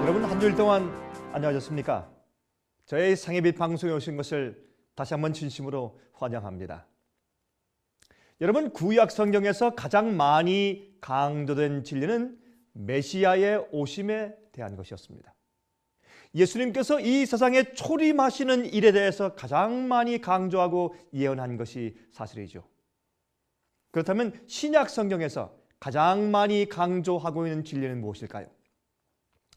여러분, 한 주일 동안 안녕하셨습니까? 저의 생애빛 방송에 오신 것을 다시 한번 진심으로 환영합니다. 여러분, 구약 성경에서 가장 많이 강조된 진리는 메시아의 오심에 대한 것이었습니다. 예수님께서 이 세상에 초림하시는 일에 대해서 가장 많이 강조하고 예언한 것이 사실이죠. 그렇다면 신약 성경에서 가장 많이 강조하고 있는 진리는 무엇일까요?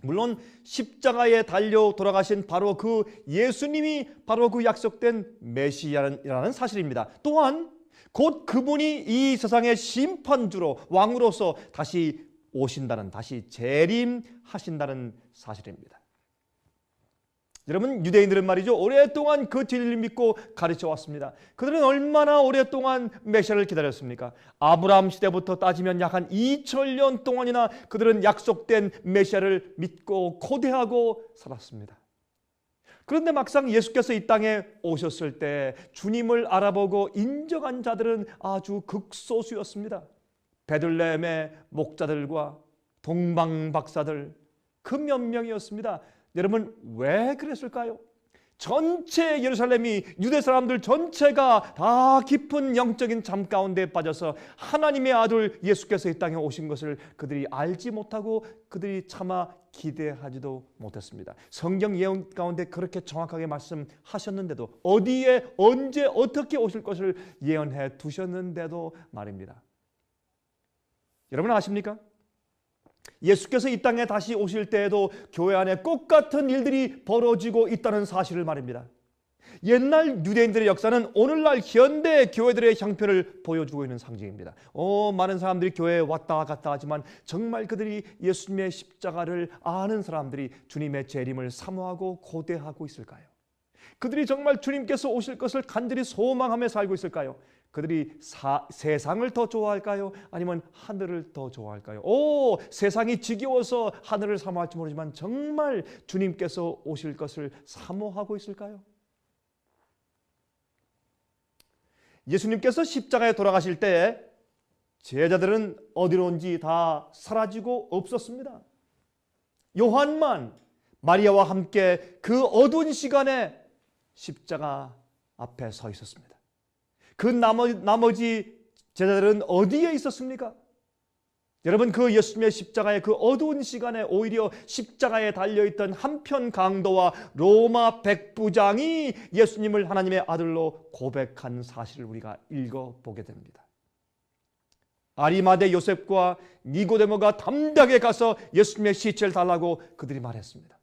물론 십자가에 달려 돌아가신 바로 그 예수님이 바로 그 약속된 메시아라는 사실입니다. 또한 곧 그분이 이 세상의 심판주로 왕으로서 다시 오신다는, 다시 재림하신다는 사실입니다. 여러분, 유대인들은 말이죠, 오랫동안 그 진리를 믿고 가르쳐 왔습니다. 그들은 얼마나 오랫동안 메시아를 기다렸습니까? 아브라함 시대부터 따지면 약 한 2000년 동안이나 그들은 약속된 메시아를 믿고 고대하고 살았습니다. 그런데 막상 예수께서 이 땅에 오셨을 때 주님을 알아보고 인정한 자들은 아주 극소수였습니다. 베들레헴의 목자들과 동방박사들, 그 몇 명이었습니다. 여러분, 왜 그랬을까요? 전체 예루살렘이, 유대 사람들 전체가 다 깊은 영적인 잠 가운데 빠져서 하나님의 아들 예수께서 이 땅에 오신 것을 그들이 알지 못하고 그들이 차마 기대하지도 못했습니다. 성경 예언 가운데 그렇게 정확하게 말씀하셨는데도, 어디에 언제 어떻게 오실 것을 예언해 두셨는데도 말입니다. 여러분 아십니까? 예수께서 이 땅에 다시 오실 때에도 교회 안에 똑같은 일들이 벌어지고 있다는 사실을 말입니다. 옛날 유대인들의 역사는 오늘날 현대 교회들의 형편을 보여주고 있는 상징입니다. 많은 사람들이 교회에 왔다 갔다 하지만 정말 그들이 예수님의 십자가를 아는 사람들이 주님의 재림을 사모하고 고대하고 있을까요? 그들이 정말 주님께서 오실 것을 간절히 소망하며 살고 있을까요? 그들이 세상을 더 좋아할까요? 아니면 하늘을 더 좋아할까요? 세상이 지겨워서 하늘을 사모할지 모르지만 정말 주님께서 오실 것을 사모하고 있을까요? 예수님께서 십자가에 돌아가실 때 제자들은 어디로 온지 다 사라지고 없었습니다. 요한만 마리아와 함께 그 어두운 시간에 십자가 앞에 서 있었습니다. 그 나머지 제자들은 어디에 있었습니까? 여러분, 그 예수님의 십자가의 그 어두운 시간에 오히려 십자가에 달려있던 한편 강도와 로마 백부장이 예수님을 하나님의 아들로 고백한 사실을 우리가 읽어보게 됩니다. 아리마대 요셉과 니고데모가 담대하게 가서 예수님의 시체를 달라고 그들이 말했습니다.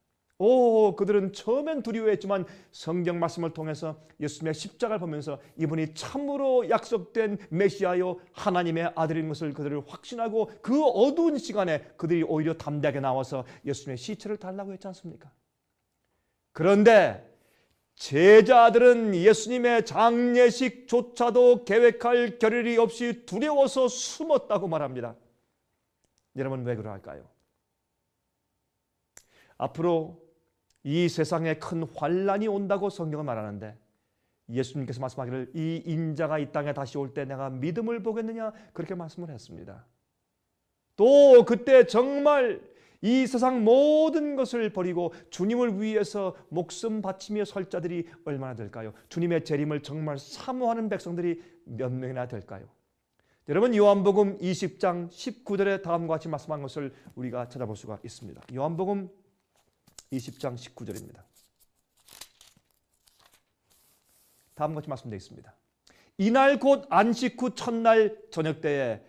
그들은 처음엔 두려워했지만 성경 말씀을 통해서 예수님의 십자가를 보면서 이분이 참으로 약속된 메시아요 하나님의 아들인 것을 그들을 확신하고 그 어두운 시간에 그들이 오히려 담대하게 나와서 예수님의 시체를 달라고 했지 않습니까? 그런데 제자들은 예수님의 장례식조차도 계획할 겨를이 없이 두려워서 숨었다고 말합니다. 여러분, 왜 그럴까요? 앞으로 이 세상에 큰 환란이 온다고 성경은 말하는데 예수님께서 말씀하기를 이 인자가 이 땅에 다시 올 때 내가 믿음을 보겠느냐, 그렇게 말씀을 했습니다. 또 그때 정말 이 세상 모든 것을 버리고 주님을 위해서 목숨 바치며 설 자들이 얼마나 될까요? 주님의 재림을 정말 사모하는 백성들이 몇 명이나 될까요? 여러분, 요한복음 20장 19절에 다음과 같이 말씀한 것을 우리가 찾아볼 수가 있습니다. 요한복음 20장 19절입니다. 다음과 같이 말씀되어 있습니다. 이날 곧 안식 후 첫날 저녁 때에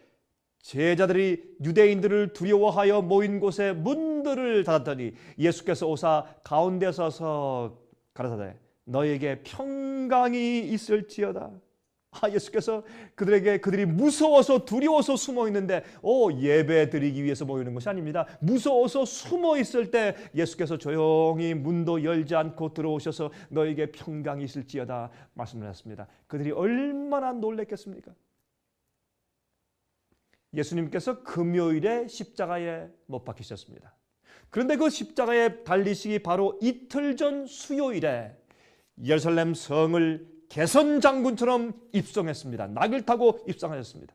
제자들이 유대인들을 두려워하여 모인 곳에 문들을 닫았더니 예수께서 오사 가운데 서서 가라사대 너에게 평강이 있을지어다. 예수께서 그들이 무서워서 두려워서 숨어 있는데 예배 드리기 위해서 모이는 것이 아닙니다. 무서워서 숨어 있을 때 예수께서 조용히 문도 열지 않고 들어오셔서 너에게 평강이 있을지어다 말씀을 하셨습니다. 그들이 얼마나 놀랐겠습니까? 예수님께서 금요일에 십자가에 못 박히셨습니다. 그런데 그 십자가에 달리시기 바로 이틀 전 수요일에 예루살렘 성을 개선 장군처럼 입성했습니다. 낙을 타고 입성하셨습니다.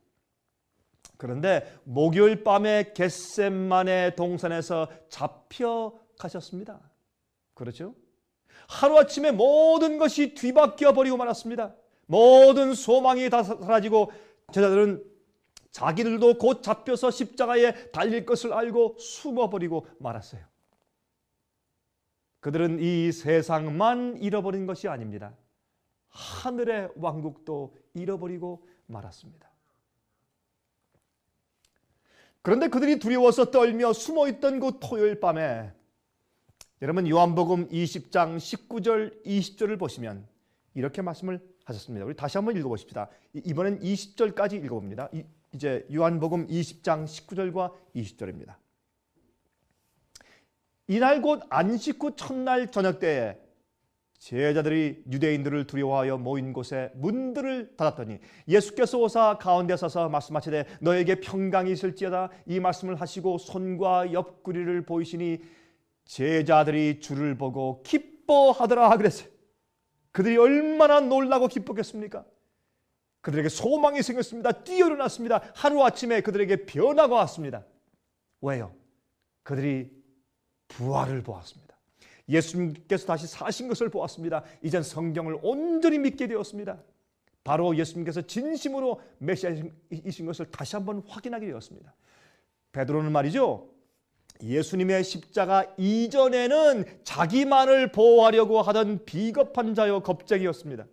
그런데 목요일 밤에 겟세마네 동산에서 잡혀 가셨습니다. 그렇죠? 하루아침에 모든 것이 뒤바뀌어 버리고 말았습니다. 모든 소망이 다 사라지고 제자들은 자기들도 곧 잡혀서 십자가에 달릴 것을 알고 숨어버리고 말았어요. 그들은 이 세상만 잃어버린 것이 아닙니다. 하늘의 왕국도 잃어버리고 말았습니다. 그런데 그들이 두려워서 떨며 숨어있던 그 토요일 밤에 여러분 요한복음 20장 19절 20절을 보시면 이렇게 말씀을 하셨습니다. 우리 다시 한번 읽어보십시다. 이번엔 20절까지 읽어봅니다. 이제 요한복음 20장 19절과 20절입니다. 이날 곧 안식 후 첫날 저녁 때에 제자들이 유대인들을 두려워하여 모인 곳에 문들을 닫았더니 예수께서 오사 가운데 서서 말씀하시되 너에게 평강이 있을지어다. 이 말씀을 하시고 손과 옆구리를 보이시니 제자들이 주를 보고 기뻐하더라 그랬어요. 그들이 얼마나 놀라고 기뻤겠습니까? 그들에게 소망이 생겼습니다. 뛰어일어났습니다. 하루아침에 그들에게 변화가 왔습니다. 왜요? 그들이 부활을 보았습니다. 예수님께서 다시 사신 것을 보았습니다. 이젠 성경을 온전히 믿게 되었습니다. 바로 예수님께서 진심으로 메시아이신 것을 다시 한번 확인하게 되었습니다. 베드로는 말이죠, 예수님의 십자가 이전에는 자기만을 보호하려고 하던 비겁한 자요 겁쟁이였습니다.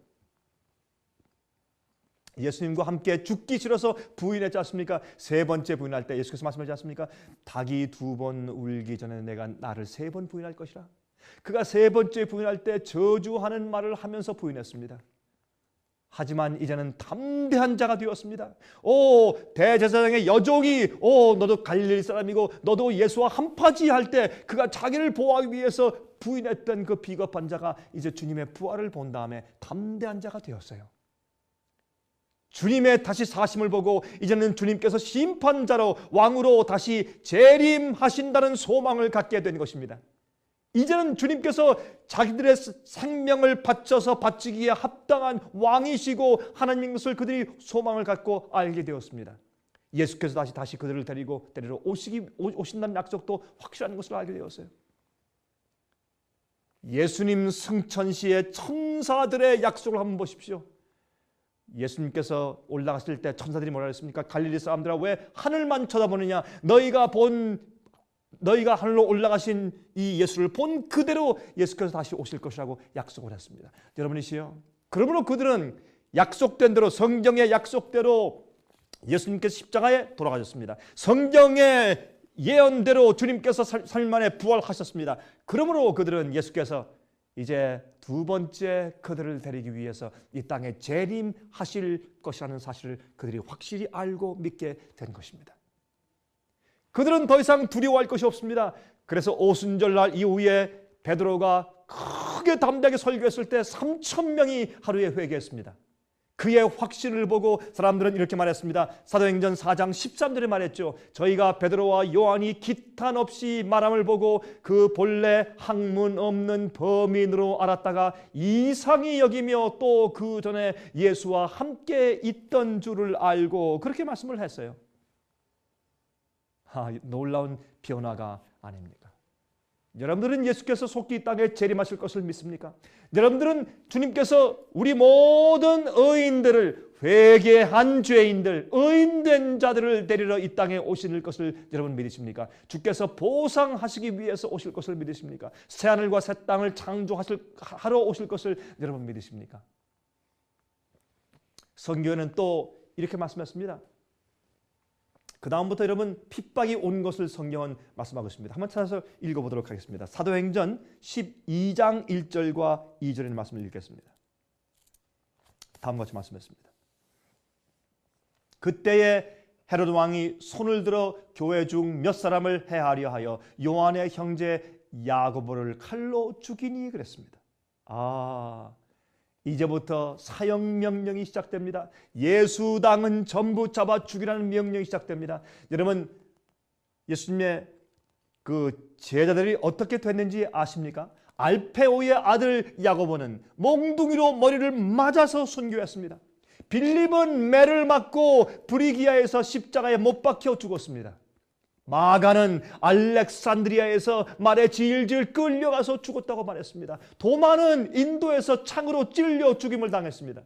예수님과 함께 죽기 싫어서 부인했지 않습니까? 세 번째 부인할 때 예수께서 말씀하지 않습니까? 닭이 2번 울기 전에 내가 나를 3번 부인할 것이라. 그가 세 번째 부인할 때 저주하는 말을 하면서 부인했습니다. 하지만 이제는 담대한 자가 되었습니다. 대제사장의 여종이 너도 갈릴리 사람이고 너도 예수와 한파지 할 때 그가 자기를 보호하기 위해서 부인했던 그 비겁한 자가 이제 주님의 부활을 본 다음에 담대한 자가 되었어요. 주님의 다시 사심을 보고 이제는 주님께서 심판자로 왕으로 다시 재림하신다는 소망을 갖게 된 것입니다. 이제는 주님께서 자기들의 생명을 바쳐서 바치기에 합당한 왕이시고 하나님인 것을 그들이 소망을 갖고 알게 되었습니다. 예수께서 다시 그들을 데리러 오신다는 약속도 확실한 것을 알게 되었어요. 예수님 승천시의 천사들의 약속을 한번 보십시오. 예수님께서 올라가실 때 천사들이 뭐라 했습니까? 갈릴리 사람들아 왜 하늘만 쳐다보느냐? 너희가 하늘로 올라가신 이 예수를 본 그대로 예수께서 다시 오실 것이라고 약속을 했습니다. 여러분이시요. 그러므로 그들은 약속된 대로 성경의 약속대로 예수님께서 십자가에 돌아가셨습니다. 성경의 예언대로 주님께서 3일 만에 부활하셨습니다. 그러므로 그들은 예수께서 이제 2번째 그들을 데리기 위해서 이 땅에 재림하실 것이라는 사실을 그들이 확실히 알고 믿게 된 것입니다. 그들은 더 이상 두려워할 것이 없습니다. 그래서 오순절날 이후에 베드로가 크게 담대하게 설교했을 때 3,000명이 하루에 회개했습니다. 그의 확신을 보고 사람들은 이렇게 말했습니다. 사도행전 4장 13절에 말했죠. 저희가 베드로와 요한이 기탄 없이 말함을 보고 그 본래 학문 없는 범인으로 알았다가 이상히 여기며 또 그 전에 예수와 함께 있던 줄을 알고 그렇게 말씀을 했어요. 놀라운 변화가 아닙니까? 여러분들은 예수께서 속히 이 땅에 재림하실 것을 믿습니까? 여러분들은 주님께서 우리 모든 의인들을, 회개한 죄인들, 의인된 자들을 데리러 이 땅에 오실 것을 여러분 믿으십니까? 주께서 보상하시기 위해서 오실 것을 믿으십니까? 새하늘과 새 땅을 창조하러 오실 것을 여러분 믿으십니까? 성경에는 또 이렇게 말씀했습니다. 그 다음부터 여러분 핍박이 온 것을 성경은 말씀하고 있습니다. 한번 찾아서 읽어보도록 하겠습니다. 사도행전 12장 1절과 2절의 말씀을 읽겠습니다. 다음과 같이 말씀했습니다. 그때에 헤로드 왕이 손을 들어 교회 중 몇 사람을 해하려 하여 요한의 형제 야고보를 칼로 죽이니 그랬습니다. 이제부터 사형 명령이 시작됩니다. 예수당은 전부 잡아 죽이라는 명령이 시작됩니다. 여러분, 예수님의 그 제자들이 어떻게 됐는지 아십니까? 알페오의 아들 야고보는 몽둥이로 머리를 맞아서 순교했습니다. 빌립은 매를 맞고 브리기아에서 십자가에 못 박혀 죽었습니다. 마가는 알렉산드리아에서 말에 질질 끌려가서 죽었다고 말했습니다. 도마는 인도에서 창으로 찔려 죽임을 당했습니다.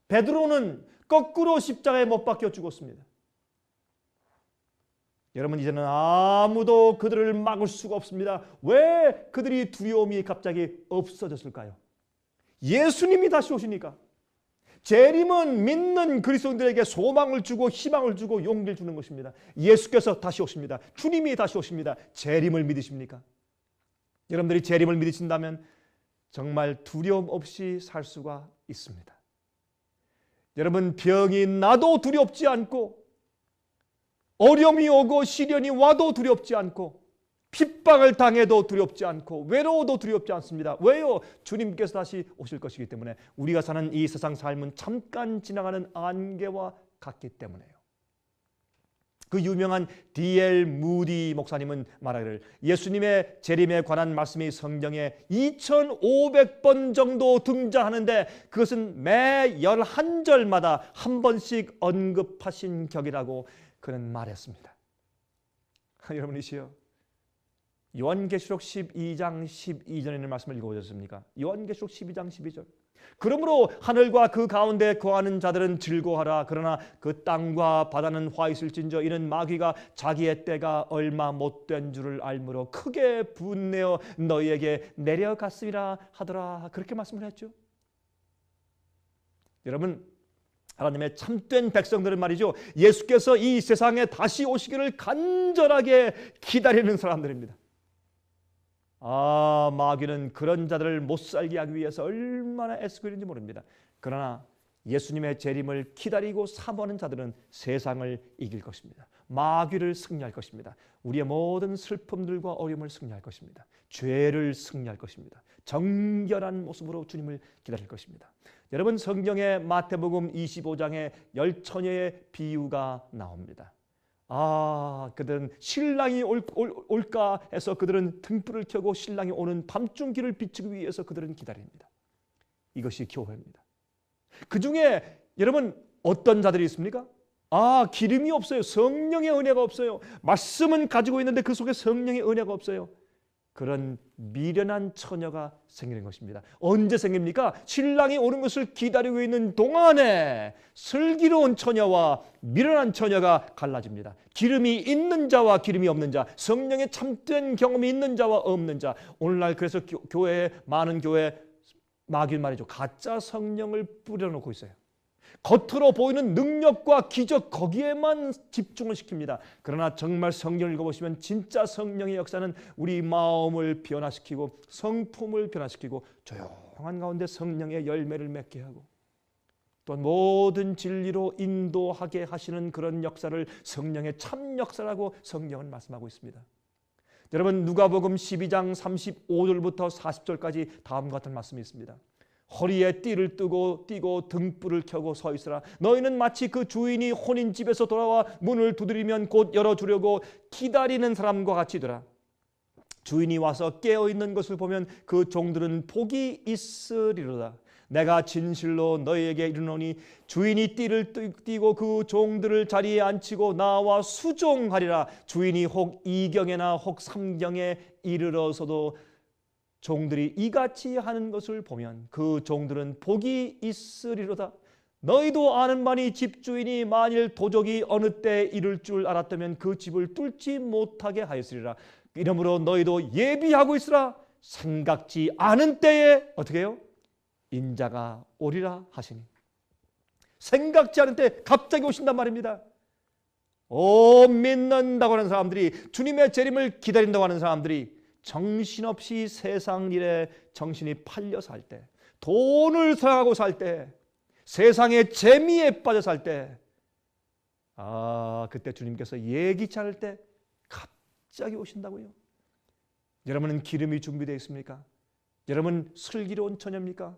베드로는 거꾸로 십자가에 못 박혀 죽었습니다. 여러분, 이제는 아무도 그들을 막을 수가 없습니다. 왜 그들이 두려움이 갑자기 없어졌을까요? 예수님이 다시 오시니까. 재림은 믿는 그리스도인들에게 소망을 주고 희망을 주고 용기를 주는 것입니다. 예수께서 다시 오십니다. 주님이 다시 오십니다. 재림을 믿으십니까? 여러분들이 재림을 믿으신다면 정말 두려움 없이 살 수가 있습니다. 여러분, 병이 나도 두렵지 않고, 어려움이 오고 시련이 와도 두렵지 않고, 핍박을 당해도 두렵지 않고, 외로워도 두렵지 않습니다. 왜요? 주님께서 다시 오실 것이기 때문에. 우리가 사는 이 세상 삶은 잠깐 지나가는 안개와 같기 때문에요. 그 유명한 D.L. 무디 목사님은 말하기를, 예수님의 재림에 관한 말씀이 성경에 2500번 정도 등장하는데 그것은 매 11절마다 한 번씩 언급하신 격이라고 그는 말했습니다. 여러분이시여, 요한계시록 12장 12절에 있는 말씀을 읽어보셨습니까? 요한계시록 12장 12절. 그러므로 하늘과 그 가운데 거하는 자들은 즐거워하라. 그러나 그 땅과 바다는 화 있을진저 이는 마귀가 자기의 때가 얼마 못된 줄을 알므로 크게 분내어 너희에게 내려갔으리라 하더라. 그렇게 말씀을 했죠. 여러분, 하나님의 참된 백성들은 말이죠, 예수께서 이 세상에 다시 오시기를 간절하게 기다리는 사람들입니다. 마귀는 그런 자들을 못 살게 하기 위해서 얼마나 애쓰고 있는지 모릅니다. 그러나 예수님의 재림을 기다리고 사모하는 자들은 세상을 이길 것입니다. 마귀를 승리할 것입니다. 우리의 모든 슬픔들과 어려움을 승리할 것입니다. 죄를 승리할 것입니다. 정결한 모습으로 주님을 기다릴 것입니다. 여러분, 성경의 마태복음 25장에 10처녀의 비유가 나옵니다. 그들은 신랑이 올까 해서 그들은 등불을 켜고 신랑이 오는 밤중 길을 비추기 위해서 그들은 기다립니다. 이것이 교회입니다. 그 중에 여러분, 어떤 자들이 있습니까? 기름이 없어요. 성령의 은혜가 없어요. 말씀은 가지고 있는데 그 속에 성령의 은혜가 없어요. 그런 미련한 처녀가 생기는 것입니다. 언제 생깁니까? 신랑이 오는 것을 기다리고 있는 동안에 슬기로운 처녀와 미련한 처녀가 갈라집니다. 기름이 있는 자와 기름이 없는 자, 성령의 참된 경험이 있는 자와 없는 자. 오늘날 그래서 교회에, 많은 교회 마귀는 말이죠, 가짜 성령을 뿌려놓고 있어요. 겉으로 보이는 능력과 기적, 거기에만 집중을 시킵니다. 그러나 정말 성경을 읽어보시면 진짜 성령의 역사는 우리 마음을 변화시키고 성품을 변화시키고 조용한 가운데 성령의 열매를 맺게 하고 또 모든 진리로 인도하게 하시는 그런 역사를 성령의 참 역사라고 성경은 말씀하고 있습니다. 여러분, 누가복음 12장 35절부터 40절까지 다음과 같은 말씀이 있습니다. 허리에 띠를 띠고 등불을 켜고 서 있으라. 너희는 마치 그 주인이 혼인집에서 돌아와 문을 두드리면 곧 열어주려고 기다리는 사람과 같이 되라. 주인이 와서 깨어있는 것을 보면 그 종들은 복이 있으리로다. 내가 진실로 너희에게 이르노니 주인이 띠를 띠고 그 종들을 자리에 앉히고 나와 수종하리라. 주인이 혹 2경에나 혹 3경에 이르러서도 종들이 이같이 하는 것을 보면 그 종들은 복이 있으리로다. 너희도 아는 바니 집주인이 만일 도적이 어느 때에 이를 줄 알았다면 그 집을 뚫지 못하게 하였으리라. 이러므로 너희도 예비하고 있으라. 생각지 않은 때에 어떻게 해요? 인자가 오리라 하시니. 생각지 않은 때 갑자기 오신단 말입니다. 믿는다고 하는 사람들이, 주님의 재림을 기다린다고 하는 사람들이 정신없이 세상 일에 정신이 팔려 살 때, 돈을 사랑하고 살 때, 세상의 재미에 빠져 살 때, 그때 주님께서 예기치 않을 때 갑자기 오신다고요. 여러분은 기름이 준비되어 있습니까? 여러분 슬기로운 처녀입니까?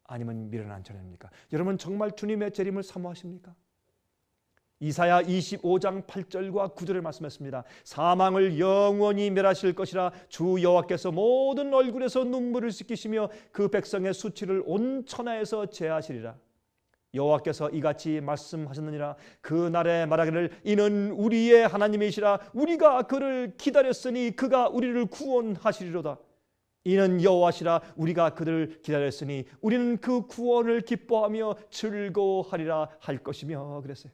아니면 미련한 처녀입니까? 여러분 정말 주님의 재림을 사모하십니까? 이사야 25장 8절과 9절을 말씀했습니다. 사망을 영원히 멸하실 것이라. 주 여호와께서 모든 얼굴에서 눈물을 씻기시며 그 백성의 수치를 온 천하에서 제하시리라. 여호와께서 이같이 말씀하셨느니라. 그날에 말하기를 이는 우리의 하나님이시라. 우리가 그를 기다렸으니 그가 우리를 구원하시리로다. 이는 여호와시라. 우리가 그들을 기다렸으니 우리는 그 구원을 기뻐하며 즐거워하리라 할 것이며 그랬어요.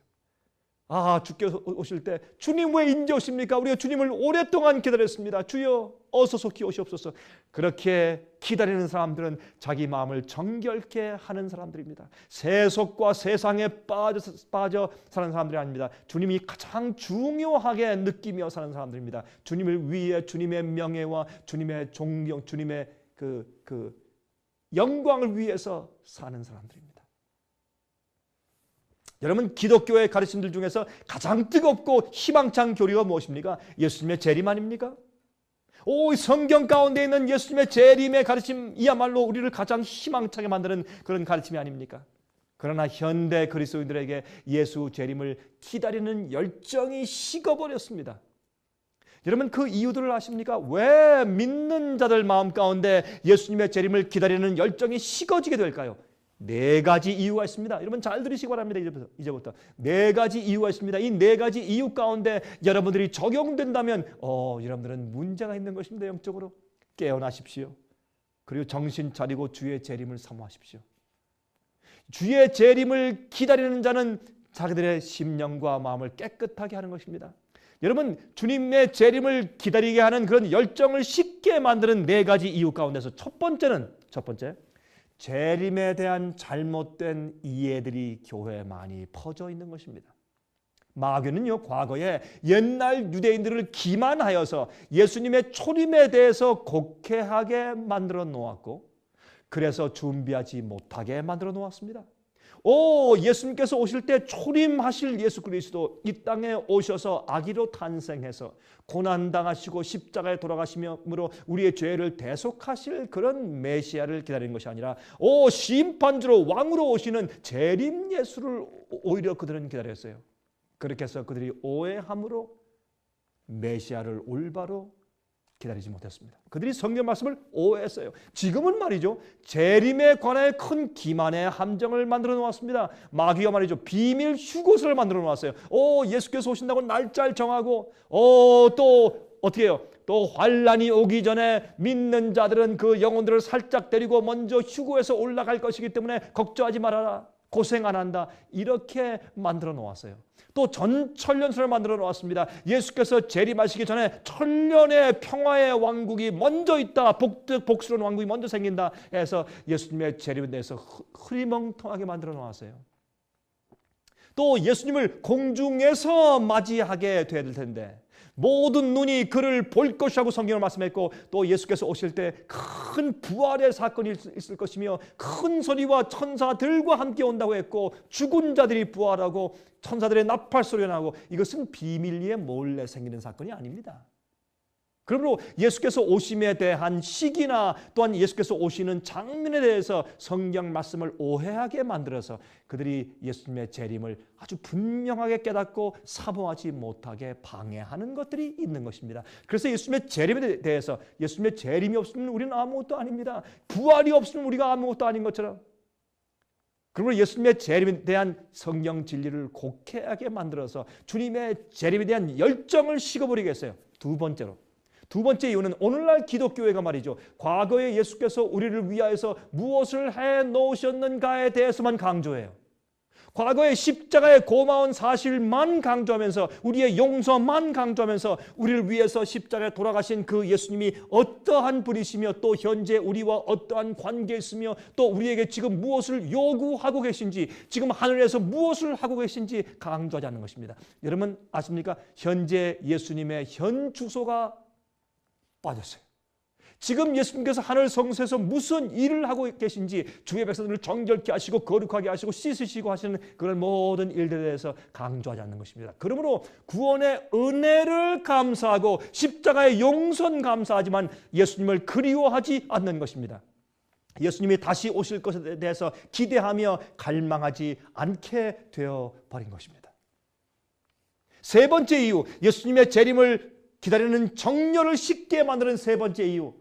주께서 오실 때 주님 왜 인제 오십니까? 우리가 주님을 오랫동안 기다렸습니다. 주여 어서 속히 오시옵소서. 그렇게 기다리는 사람들은 자기 마음을 정결케 하는 사람들입니다. 세속과 세상에 빠져 사는 사람들이 아닙니다. 주님이 가장 중요하게 느끼며 사는 사람들입니다. 주님을 위해 주님의 명예와 주님의 존경, 주님의 그 영광을 위해서 사는 사람들입니다. 여러분, 기독교의 가르침들 중에서 가장 뜨겁고 희망찬 교리가 무엇입니까? 예수님의 재림 아닙니까? 성경 가운데 있는 예수님의 재림의 가르침이야말로 우리를 가장 희망차게 만드는 그런 가르침이 아닙니까? 그러나 현대 그리스도인들에게 예수 재림을 기다리는 열정이 식어버렸습니다. 여러분, 그 이유들을 아십니까? 왜 믿는 자들 마음 가운데 예수님의 재림을 기다리는 열정이 식어지게 될까요? 네 가지 이유가 있습니다. 여러분 잘 들으시기 바랍니다. 이제부터 네 가지 이유가 있습니다. 이 네 가지 이유 가운데 여러분들이 적용된다면 여러분들은 문제가 있는 것입니다. 영적으로 깨어나십시오. 그리고 정신 차리고 주의 재림을 사모하십시오. 주의 재림을 기다리는 자는 자기들의 심령과 마음을 깨끗하게 하는 것입니다. 여러분, 주님의 재림을 기다리게 하는 그런 열정을 쉽게 만드는 네 가지 이유 가운데서 첫 번째 재림에 대한 잘못된 이해들이 교회에 많이 퍼져 있는 것입니다. 마귀는요, 과거에 옛날 유대인들을 기만하여서 예수님의 초림에 대해서 곡해하게 만들어 놓았고, 그래서 준비하지 못하게 만들어 놓았습니다. 예수님께서 오실 때 초림하실 예수 그리스도 이 땅에 오셔서 아기로 탄생해서 고난당하시고 십자가에 돌아가심으로 우리의 죄를 대속하실 그런 메시아를 기다리는 것이 아니라 심판주로 왕으로 오시는 재림 예수를 오히려 그들은 기다렸어요. 그렇게 해서 그들이 오해함으로 메시아를 올바로 기다리지 못했습니다. 그들이 성경 말씀을 오해했어요. 지금은 말이죠, 재림에 관해 큰 기만의 함정을 만들어 놓았습니다. 마귀가 말이죠, 비밀 휴거서를 만들어 놓았어요. 예수께서 오신다고 날짜를 정하고 또 어떻게 해요? 또 환란이 오기 전에 믿는 자들은 그 영혼들을 살짝 데리고 먼저 휴거에서 올라갈 것이기 때문에 걱정하지 말아라, 고생 안 한다, 이렇게 만들어 놓았어요. 또 전천년설을 만들어 놓았습니다. 예수께서 재림하시기 전에 천년의 평화의 왕국이 먼저 있다, 복스러운 왕국이 먼저 생긴다 해서 예수님의 재림에 대해서 흐리멍텅하게 만들어 놓았어요. 또 예수님을 공중에서 맞이하게 될 텐데 모든 눈이 그를 볼 것이라고 성경을 말씀했고, 또 예수께서 오실 때 큰 부활의 사건이 있을 것이며 큰 소리와 천사들과 함께 온다고 했고, 죽은 자들이 부활하고 천사들의 나팔 소리가 나고, 이것은 비밀리에 몰래 생기는 사건이 아닙니다. 그러므로 예수께서 오심에 대한 시기나 또한 예수께서 오시는 장면에 대해서 성경 말씀을 오해하게 만들어서 그들이 예수님의 재림을 아주 분명하게 깨닫고 사모하지 못하게 방해하는 것들이 있는 것입니다. 그래서 예수님의 재림에 대해서, 예수님의 재림이 없으면 우리는 아무것도 아닙니다. 부활이 없으면 우리가 아무것도 아닌 것처럼, 그러므로 예수님의 재림에 대한 성경 진리를 곡해하게 만들어서 주님의 재림에 대한 열정을 식어버리게 했어요. 두 번째 이유는 오늘날 기독교회가 말이죠, 과거에 예수께서 우리를 위하여서 무엇을 해 놓으셨는가에 대해서만 강조해요. 과거에 십자가의 고마운 사실만 강조하면서, 우리의 용서만 강조하면서, 우리를 위해서 십자가에 돌아가신 그 예수님이 어떠한 분이시며 또 현재 우리와 어떠한 관계에 있으며 또 우리에게 지금 무엇을 요구하고 계신지, 지금 하늘에서 무엇을 하고 계신지 강조하지 않는 것입니다. 여러분 아십니까? 현재 예수님의 현 주소가 빠졌어요. 지금 예수님께서 하늘 성소에서 무슨 일을 하고 계신지, 주의 백성들을 정결케 하시고 거룩하게 하시고 씻으시고 하시는 그런 모든 일들에 대해서 강조하지 않는 것입니다. 그러므로 구원의 은혜를 감사하고 십자가의 용선 감사하지만 예수님을 그리워하지 않는 것입니다. 예수님이 다시 오실 것에 대해서 기대하며 갈망하지 않게 되어버린 것입니다. 세 번째 이유, 예수님의 재림을 기다리는 정열을 쉽게 만드는 세 번째 이유,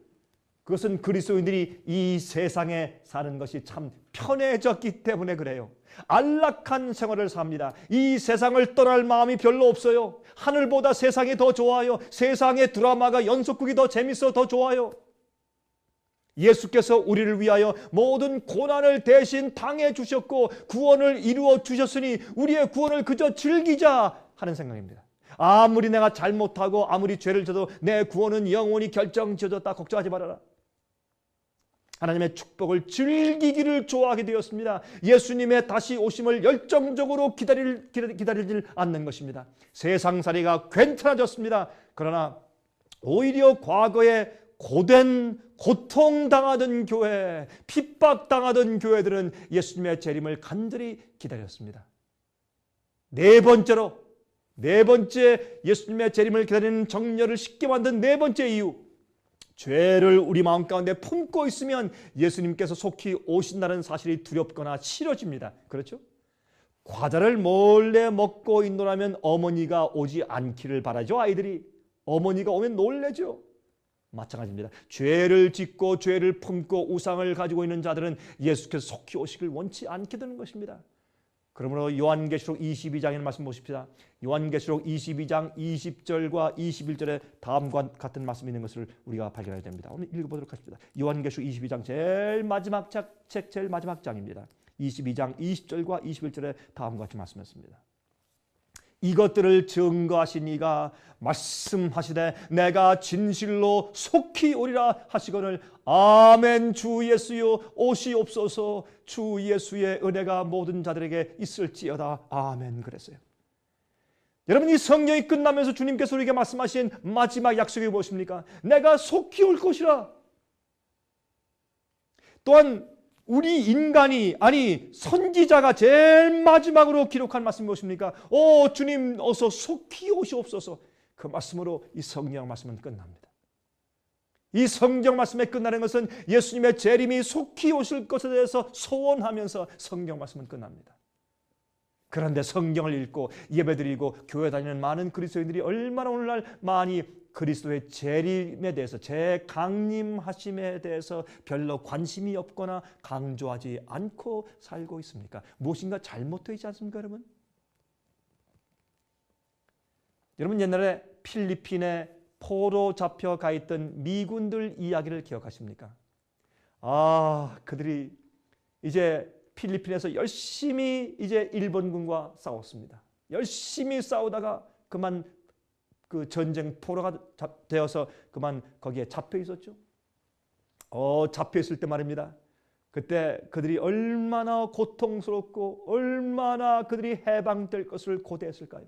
그것은 그리스도인들이 이 세상에 사는 것이 참 편해졌기 때문에 그래요. 안락한 생활을 삽니다. 이 세상을 떠날 마음이 별로 없어요. 하늘보다 세상이 더 좋아요. 세상의 드라마가 연속극이 더 재밌어 더 좋아요. 예수께서 우리를 위하여 모든 고난을 대신 당해 주셨고 구원을 이루어 주셨으니 우리의 구원을 그저 즐기자 하는 생각입니다. 아무리 내가 잘못하고 아무리 죄를 져도 내 구원은 영원히 결정지어졌다. 걱정하지 말아라. 하나님의 축복을 즐기기를 좋아하게 되었습니다. 예수님의 다시 오심을 열정적으로 기다리질 않는 것입니다. 세상살이가 괜찮아졌습니다. 그러나 오히려 과거에 고된 고통당하던 교회, 핍박당하던 교회들은 예수님의 재림을 간절히 기다렸습니다. 네 번째 예수님의 재림을 기다리는 정열을 쉽게 만든 네 번째 이유, 죄를 우리 마음 가운데 품고 있으면 예수님께서 속히 오신다는 사실이 두렵거나 싫어집니다. 그렇죠? 과자를 몰래 먹고 있노라면 어머니가 오지 않기를 바라죠. 아이들이 어머니가 오면 놀래죠. 마찬가지입니다. 죄를 짓고 죄를 품고 우상을 가지고 있는 자들은 예수께서 속히 오시길 원치 않게 되는 것입니다. 그러므로 요한계시록 22장의 말씀 보십시다. 요한계시록 22장 20절과 21절에 다음과 같은 말씀이 있는 것을 우리가 발견하게 됩니다. 오늘 읽어보도록 하십시다. 요한계시록 22장 제일 마지막 책 제일 마지막 장입니다. 22장 20절과 21절에 다음과 같이 말씀했습니다. 이것들을 증거하신 이가 말씀하시되 내가 진실로 속히 오리라 하시거늘 아멘. 주 예수여 오시옵소서. 주 예수의 은혜가 모든 자들에게 있을지어다. 아멘. 그랬어요. 여러분, 이 성경이 끝나면서 주님께서 우리에게 말씀하신 마지막 약속이 무엇입니까? 내가 속히 올 것이라. 또한 우리 인간이, 아니 선지자가 제일 마지막으로 기록한 말씀이 무엇입니까? 오 주님 어서 속히 오시옵소서. 그 말씀으로 이 성경 말씀은 끝납니다. 이 성경 말씀에 끝나는 것은 예수님의 재림이 속히 오실 것에 대해서 소원하면서 성경 말씀은 끝납니다. 그런데 성경을 읽고 예배드리고 교회 다니는 많은 그리스도인들이 얼마나 오늘날 많이 그리스도의 재림에 대해서, 재강림하심에 대해서 별로 관심이 없거나 강조하지 않고 살고 있습니까? 무엇인가 잘못되어 있지 않습니까, 여러분? 여러분, 옛날에 필리핀에 포로 잡혀가 있던 미군들 이야기를 기억하십니까? 그들이 이제 필리핀에서 열심히 이제 일본군과 싸웠습니다. 열심히 싸우다가 그만 그 전쟁 포로가 되어서 그만 거기에 잡혀 있었죠. 잡혀 있을 때 말입니다. 그때 그들이 얼마나 고통스럽고 얼마나 그들이 해방될 것을 고대했을까요?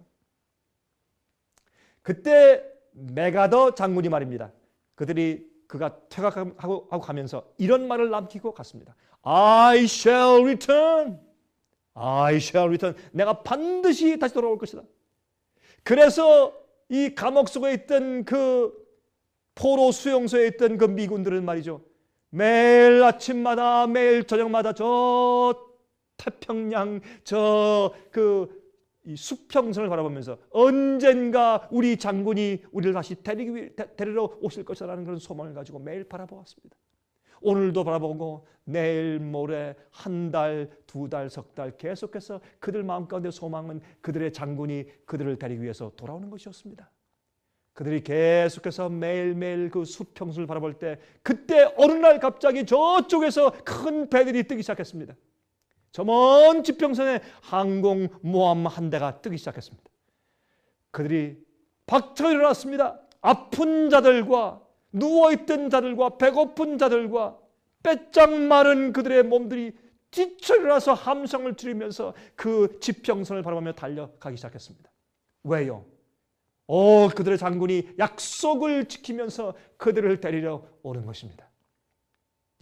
그때 메가더 장군이 말입니다. 그가 퇴각하고 가면서 이런 말을 남기고 갔습니다. I shall return. I shall return. 내가 반드시 다시 돌아올 것이다. 그래서 이 감옥 속에 있던 그 포로 수용소에 있던 그 미군들은 말이죠. 매일 아침마다 매일 저녁마다 저 태평양 이 수평선을 바라보면서 언젠가 우리 장군이 우리를 다시 데리러 오실 것이라는 그런 소망을 가지고 매일 바라보았습니다. 오늘도 바라보고 내일 모레 한 달, 두 달, 석 달 계속해서 그들 마음 가운데 소망은 그들의 장군이 그들을 데리기 위해서 돌아오는 것이었습니다. 그들이 계속해서 매일매일 그 수평선을 바라볼 때 그때 어느 날 갑자기 저쪽에서 큰 배들이 뜨기 시작했습니다. 저 먼 지평선에 항공모함 한 대가 뜨기 시작했습니다. 그들이 박차고 일어났습니다. 아픈 자들과 누워있던 자들과 배고픈 자들과 빼짝 마른 그들의 몸들이 지쳐 일어나서 함성을 지르면서 그 지평선을 바라보며 달려가기 시작했습니다. 왜요? 그들의 장군이 약속을 지키면서 그들을 데리러 오는 것입니다.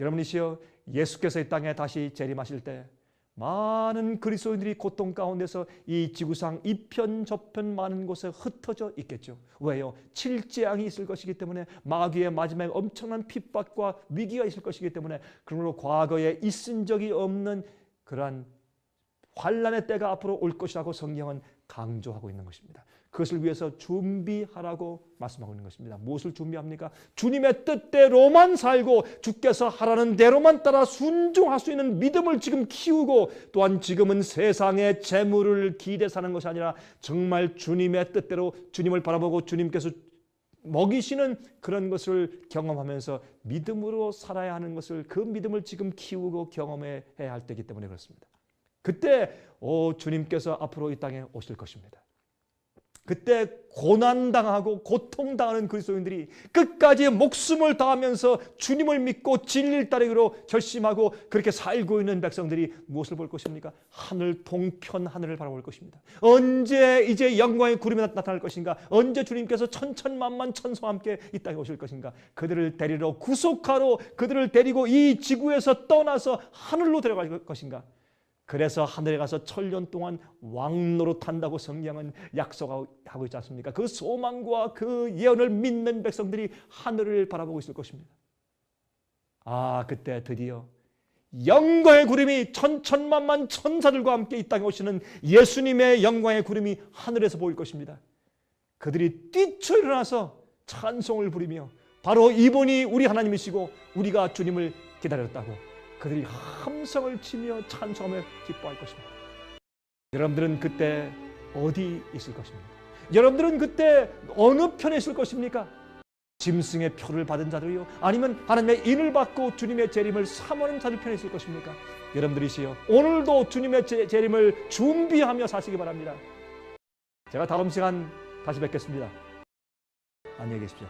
여러분이시여, 예수께서 이 땅에 다시 재림하실 때 많은 그리스도인들이 고통 가운데서 이 지구상 이편 저편 많은 곳에 흩어져 있겠죠. 왜요? 칠재앙이 있을 것이기 때문에, 마귀의 마지막에 엄청난 핍박과 위기가 있을 것이기 때문에, 그러므로 과거에 있은 적이 없는 그러한 환난의 때가 앞으로 올 것이라고 성경은 강조하고 있는 것입니다. 그것을 위해서 준비하라고 말씀하고 있는 것입니다. 무엇을 준비합니까? 주님의 뜻대로만 살고 주께서 하라는 대로만 따라 순종할 수 있는 믿음을 지금 키우고, 또한 지금은 세상의 재물을 기대 사는 것이 아니라 정말 주님의 뜻대로 주님을 바라보고 주님께서 먹이시는 그런 것을 경험하면서 믿음으로 살아야 하는 것을, 그 믿음을 지금 키우고 경험해야 할 때이기 때문에 그렇습니다. 그때 주님께서 앞으로 이 땅에 오실 것입니다. 그때 고난당하고 고통당하는 그리스도인들이 끝까지 목숨을 다하면서 주님을 믿고 진리를 따르기로 결심하고 그렇게 살고 있는 백성들이 무엇을 볼 것입니까? 하늘, 동편 하늘을 바라볼 것입니다. 언제 이제 영광의 구름이 나타날 것인가? 언제 주님께서 천천만만 천사와 함께 이 땅에 오실 것인가? 그들을 데리러, 구속하러 그들을 데리고 이 지구에서 떠나서 하늘로 데려갈 것인가? 그래서 하늘에 가서 천년 동안 왕노릇한다고 성경은 약속하고 있지 않습니까? 그 소망과 그 예언을 믿는 백성들이 하늘을 바라보고 있을 것입니다. 그때 드디어 영광의 구름이 천천만만 천사들과 함께 이 땅에 오시는 예수님의 영광의 구름이 하늘에서 보일 것입니다. 그들이 뛰쳐 일어나서 찬송을 부리며 바로 이분이 우리 하나님이시고 우리가 주님을 기다렸다고 그들이 함성을 치며 찬송하며 기뻐할 것입니다. 여러분들은 그때 어디 있을 것입니까? 여러분들은 그때 어느 편에 있을 것입니까? 짐승의 표를 받은 자들이요? 아니면 하나님의 인을 받고 주님의 재림을 사모하는 자들 편에 있을 것입니까? 여러분들이시여, 오늘도 주님의 재림을 준비하며 사시기 바랍니다. 제가 다음 시간 다시 뵙겠습니다. 안녕히 계십시오.